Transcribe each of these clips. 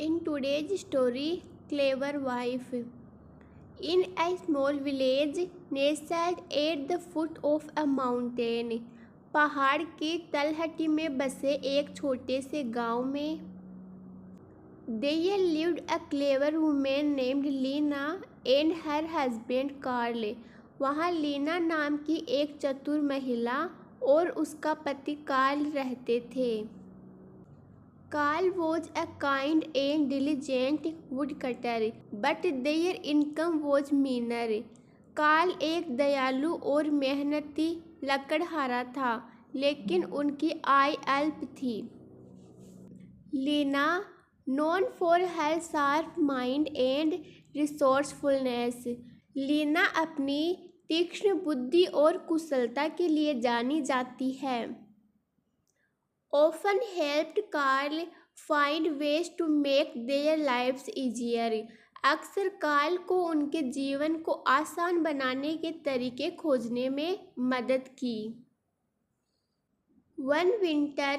In today's story, Clever Wife. In a small village nestled at the foot of a mountain, पहाड़ की तलहटी में बसे एक छोटे से गांव में there lived a clever woman named Lina and her husband Carl. वहाँ लीना नाम की एक चतुर महिला और उसका पति कार्ल रहते थे. Carl was a kind and diligent woodcutter, but their income was meaner. Karl एक दयालु और मेहनती लकड़हारा था, लेकिन उनकी आय अल्प थी. Leena, known for her sharp mind and resourcefulness, Leena अपनी तीक्ष्ण बुद्धि और कुशलता के लिए जानी जाती है. Often helped Carl find ways to make their lives easier. अक्सर कार्ल को उनके जीवन को आसान बनाने के तरीके खोजने में मदद की. One winter,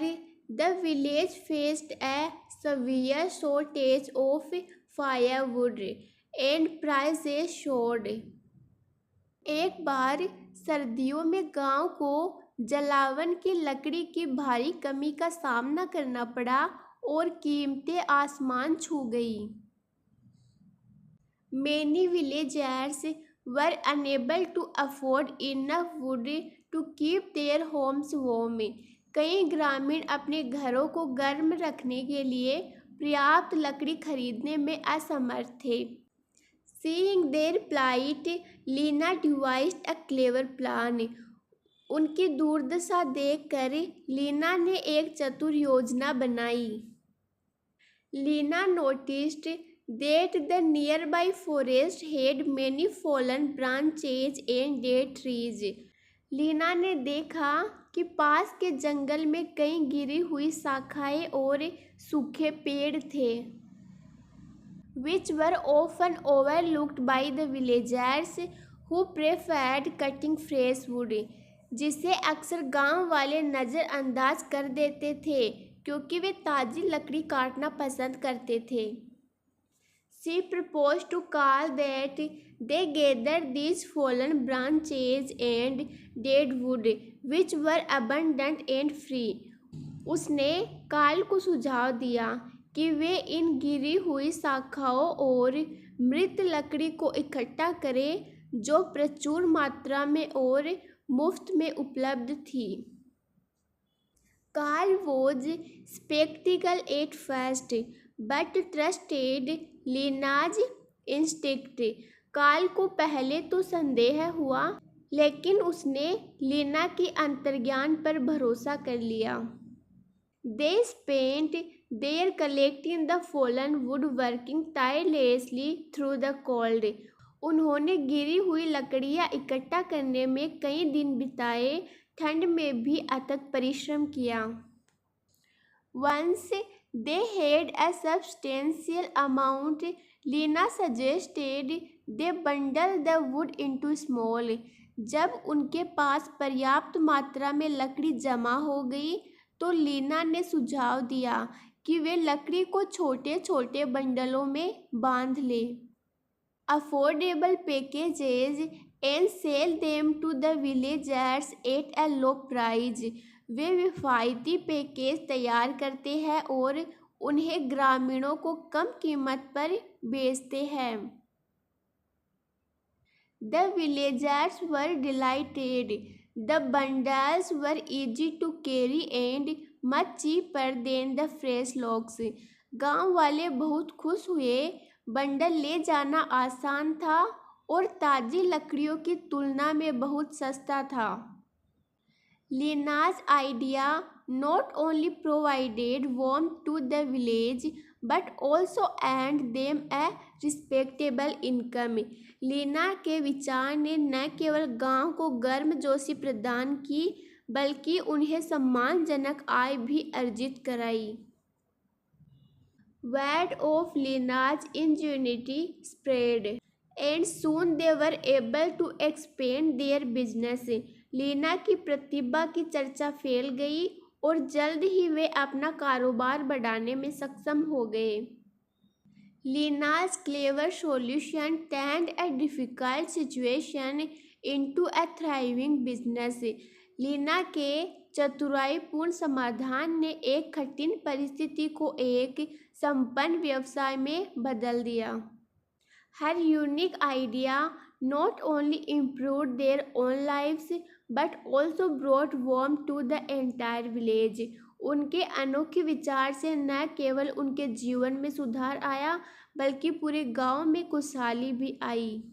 the village faced a severe shortage of firewood and prices soared. एक बार सर्दियों में गांव को जलावन की लकड़ी की भारी कमी का सामना करना पड़ा और कीमतें आसमान छू गई. Many villagers were unable to afford enough wood to keep their homes warm. कई ग्रामीण अपने घरों को गर्म रखने के लिए पर्याप्त लकड़ी खरीदने में असमर्थ थे. Seeing their plight, Lina devised a clever plan. उनकी दुर्दशा देखकर लीना ने एक चतुर योजना बनाई. Leena noticed that the nearby forest had many fallen branches and dead trees. Leena ने देखा कि पास के जंगल में कई गिरी हुई शाखाएं और सूखे पेड़ थे. Which were often overlooked by the villagers who preferred cutting fresh wood. जिसे अक्सर गांव वाले नज़रअंदाज कर देते थे क्योंकि वे ताज़ी लकड़ी काटना पसंद करते थे. She proposed to Carl that they gather these fallen branches and dead wood which were abundant and free. उसने कार्ल को सुझाव दिया कि वे इन गिरी हुई शाखाओं और मृत लकड़ी को इकट्ठा करें जो प्रचुर मात्रा में और मुफ्त में उपलब्ध थी. Carl was skeptical at first, but trusted Lina's instinct. Karl को पहले तो संदेह हुआ, लेकिन उसने लीना की अंतर्ज्ञान पर भरोसा कर लिया. They spent their collecting the fallen wood, working tirelessly through the cold. उन्होंने गिरी हुई लकड़ियाँ इकट्ठा करने में कई दिन बिताए, ठंड में भी अथक परिश्रम किया. Once they had a substantial amount, Lina suggested they bundle the wood into small. जब उनके पास पर्याप्त मात्रा में लकड़ी जमा हो गई, तो लीना ने सुझाव दिया कि वे लकड़ी को छोटे छोटे बंडलों में बांध लें. Affordable packages and sell them to the villagers at a low price. वे किफ़ायती पैकेज तैयार करते हैं और उन्हें ग्रामीणों को कम कीमत पर बेचते हैं. The villagers were delighted. The bundles were easy to carry and much cheaper than the fresh logs. गांव वाले बहुत खुश हुए. बंडल ले जाना आसान था और ताज़ी लकड़ियों की तुलना में बहुत सस्ता था. Lina's idea not only provided warmth to the village but also earned them a respectable income. Leena के विचार ने न केवल गांव को गर्मजोशी प्रदान की, बल्कि उन्हें सम्मानजनक आय भी अर्जित कराई. Word of Lina's ingenuity spread, and soon they were able to expand their business. Leena की प्रतिभा की चर्चा फैल गई और जल्द ही वे अपना कारोबार बढ़ाने में सक्षम हो गए. Lina's clever solution turned a difficult situation into a thriving business. Leena के चतुराईपूर्ण समाधान ने एक कठिन परिस्थिति को एक संपन्न व्यवसाय में बदल दिया। Her unique idea not only improved their own lives but also brought warmth to the entire village. उनके अनोखे विचार से न केवल उनके जीवन में सुधार आया बल्कि पूरे गांव में खुशहाली भी आई।